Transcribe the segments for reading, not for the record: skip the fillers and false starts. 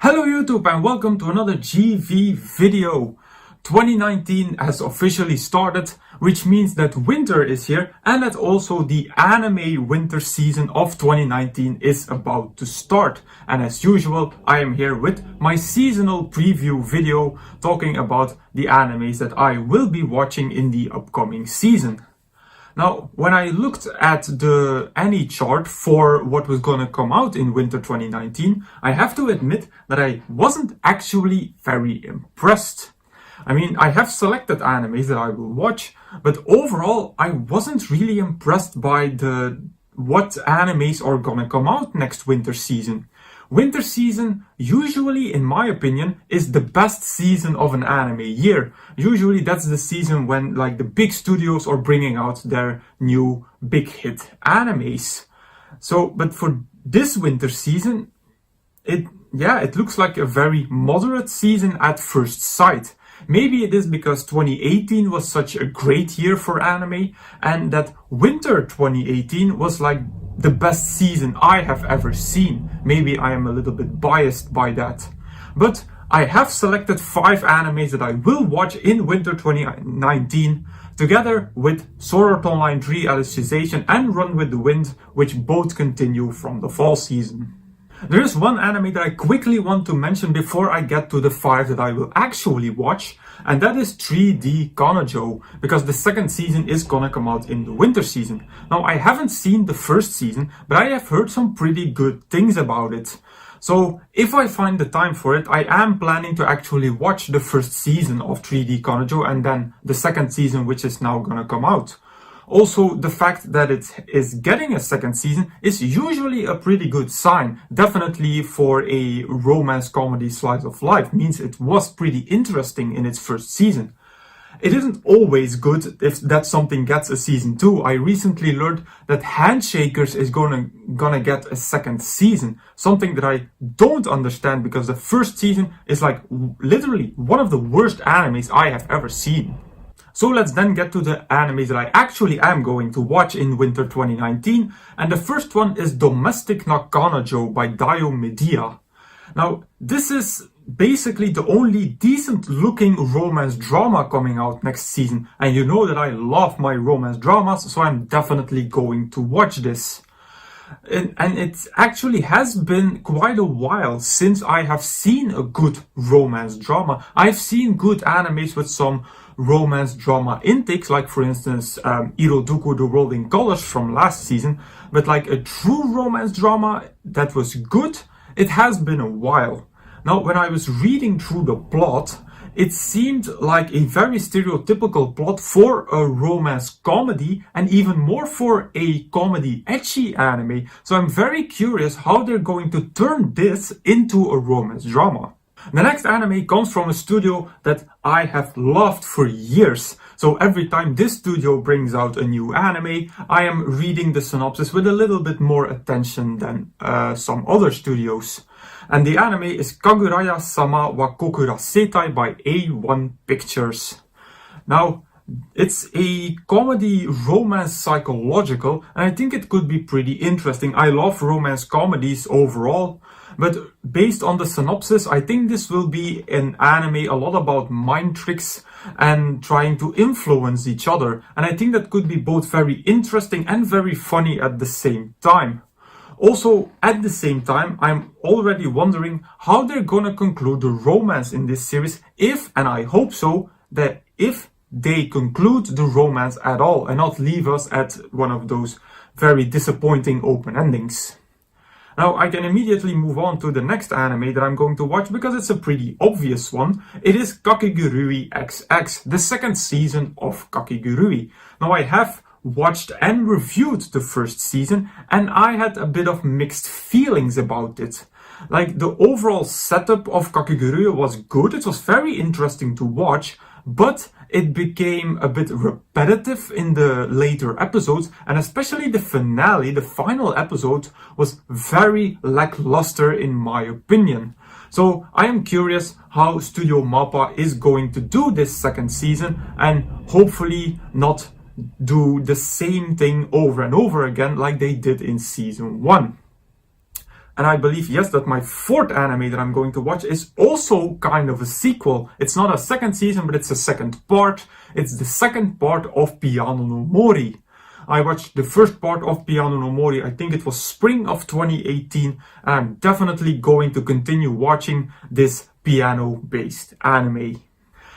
Hello YouTube and welcome to another GV video. 2019 has officially started, which means that winter is here and that also the anime winter season of 2019 is about to start. And as usual, I am here with my seasonal preview video talking about the animes that I will be watching in the upcoming season. Now, when I looked at the ANI chart for what was gonna come out in winter 2019, I have to admit that I wasn't actually very impressed. I mean, I have selected animes that I will watch, but overall, I wasn't really impressed by what animes are gonna come out next winter season. Winter season, usually, in my opinion, is the best season of an anime year. Usually that's the season when like the big studios are bringing out their new big hit animes. But for this winter season, it looks like a very moderate season at first sight. Maybe it is because 2018 was such a great year for anime and that winter 2018 was like the best season I have ever seen. Maybe I am a little bit biased by that. But I have selected 5 animes that I will watch in winter 2019 together with Sword Art Online 3 Alicization and Run with the Wind, which both continue from the fall season. There is one anime that I quickly want to mention before I get to the 5 that I will actually watch, and that is 3D Kanojo, because the second season is gonna come out in the winter season. Now, I haven't seen the first season, but I have heard some pretty good things about it. So, if I find the time for it, I am planning to actually watch the first season of 3D Kanojo and then the second season, which is now gonna come out. Also, the fact that it is getting a second season is usually a pretty good sign. Definitely for a romance comedy slice of life, means it was pretty interesting in its first season. It isn't always good if that something gets a season 2. I recently learned that Handshakers is gonna get a second season. Something that I don't understand because the first season is like literally one of the worst animes I have ever seen. So let's then get to the animes that I actually am going to watch in winter 2019, and the first one is Domestic no Kanojo by Dio Media. Now, this is basically the only decent looking romance drama coming out next season, and you know that I love my romance dramas, so I'm definitely going to watch this. And it actually has been quite a while since I have seen a good romance drama. I've seen good animes with some romance drama intakes, like for instance Iroduku The World in Colors from last season, but like a true romance drama that was good, it has been a while. Now, when I was reading through the plot, it seemed like a very stereotypical plot for a romance comedy and even more for a comedy ecchi anime. So I'm very curious how they're going to turn this into a romance drama. The next anime comes from a studio that I have loved for years. So every time this studio brings out a new anime, I am reading the synopsis with a little bit more attention than some other studios. And the anime is Kaguraya-sama wa Kokura Setai by A1 Pictures. Now, it's a comedy romance psychological, and I think it could be pretty interesting. I love romance comedies overall, but based on the synopsis, I think this will be an anime a lot about mind tricks and trying to influence each other. And I think that could be both very interesting and very funny at the same time. Also, at the same time, I'm already wondering how they're gonna conclude the romance in this series, if, and I hope so, that if they conclude the romance at all and not leave us at one of those very disappointing open endings. Now, I can immediately move on to the next anime that I'm going to watch because it's a pretty obvious one. It is Kakegurui XX, the second season of Kakegurui. Now, I have watched and reviewed the first season and I had a bit of mixed feelings about it. Like, the overall setup of Kakegurui was good, it was very interesting to watch, but it became a bit repetitive in the later episodes, and especially the finale, the final episode, was very lackluster in my opinion. So I am curious how Studio Mappa is going to do this second season and hopefully not do the same thing over and over again like they did in season 1. And I believe, yes, that my fourth anime that I'm going to watch is also kind of a sequel. It's not a second season, but it's a second part. It's the second part of Piano no Mori. I watched the first part of Piano no Mori, I think it was spring of 2018, and I'm definitely going to continue watching this piano-based anime.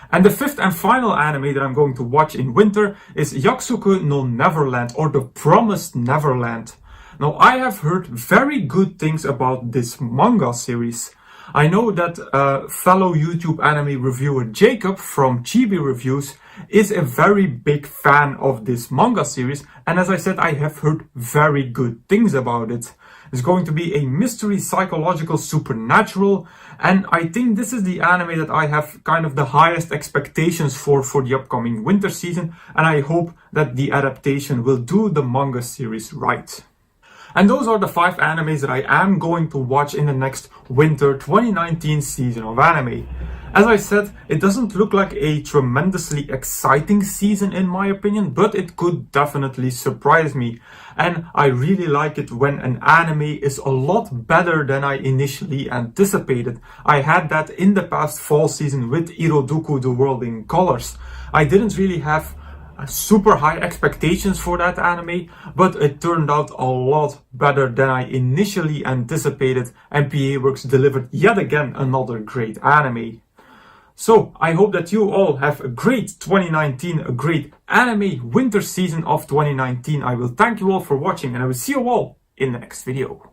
And the fifth and final anime that I'm going to watch in winter is Yakusoku no Neverland, or The Promised Neverland. Now, I have heard very good things about this manga series. I know that fellow YouTube anime reviewer Jacob from Chibi Reviews is a very big fan of this manga series, and as I said, I have heard very good things about it. It's going to be a mystery, psychological, supernatural, and I think this is the anime that I have kind of the highest expectations for the upcoming winter season, and I hope that the adaptation will do the manga series right. And those are the 5 animes that I am going to watch in the next winter 2019 season of anime. As I said, it doesn't look like a tremendously exciting season in my opinion, but it could definitely surprise me. And I really like it when an anime is a lot better than I initially anticipated. I had that in the past fall season with Iroduku The World in Colors. I didn't really have super high expectations for that anime, but it turned out a lot better than I initially anticipated, and PA Works delivered yet again another great anime. So I hope that you all have a great 2019, a great anime winter season of 2019. I will thank you all for watching, and I will see you all in the next video.